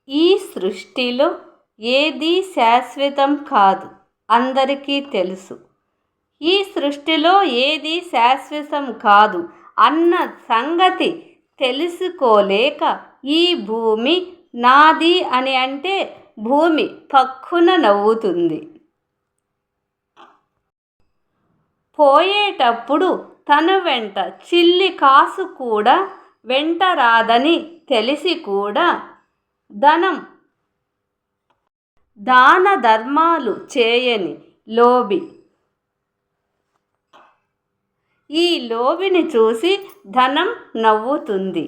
ఈ సృష్టిలో ఏదీ శాశ్వతం కాదు అందరికీ తెలుసు. ఈ సృష్టిలో ఏదీ శాశ్వతం కాదు అన్న సంగతి తెలుసుకోలేక ఈ భూమి నాది అని అంటే భూమి పక్కున నవ్వుతుంది. పోయేటప్పుడు తన వెంట చిల్లి కాసు కూడా వెంట రాదని తెలిసి కూడా దాన ధర్మాలు చేయని లోభి. ఈ లోభిని చూసి ధనం నవ్వుతుంది.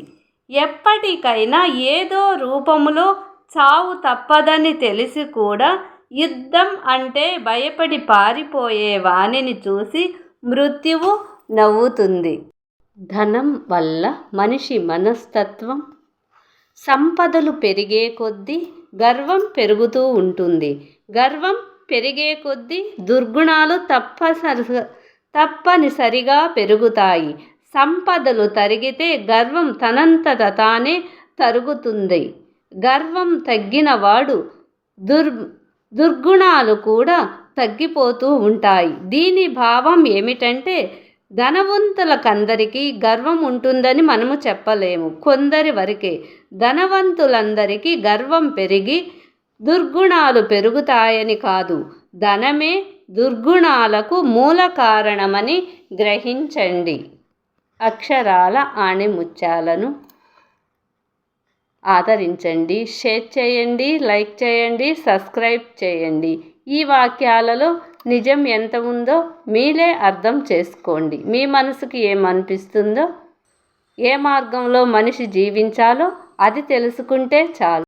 ఎప్పటికైనా ఏదో రూపంలో చావు తప్పదని తెలిసి కూడా యుద్ధం అంటే భయపడి పారిపోయే వానిని చూసి మృత్యువు నవ్వుతుంది. ధనం వల్ల మనిషి మనస్తత్వం, సంపదలు పెరిగే కొద్దీ గర్వం పెరుగుతూ ఉంటుంది. గర్వం పెరిగే కొద్దీ దుర్గుణాలు తప్పనిసరిగా పెరుగుతాయి. సంపదలు తరిగితే గర్వం తనంతట తానే తరుగుతుంది. గర్వం తగ్గినవాడు దుర్గుణాలు కూడా తగ్గిపోతూ ఉంటాయి. దీని భావం ఏమిటంటే ధనవంతులకందరికీ గర్వం ఉంటుందని మనము చెప్పలేము. కొందరి వరకే. ధనవంతులందరికీ గర్వం పెరిగి దుర్గుణాలు పెరుగుతాయని కాదు, ధనమే దుర్గుణాలకు మూల కారణమని గ్రహించండి. అక్షరాల ఆణిముత్యాలను ఆదరించండి, షేర్ చేయండి, లైక్ చేయండి, సబ్స్క్రైబ్ చేయండి. ఈ వాక్యాలలో నిజం ఎంత ఉందో మీరే అర్థం చేసుకోండి. మీ మనసుకి ఏమనిపిస్తుందో, ఏ మార్గంలో మనిషి జీవించాలో అది తెలుసుకుంటే చాలు.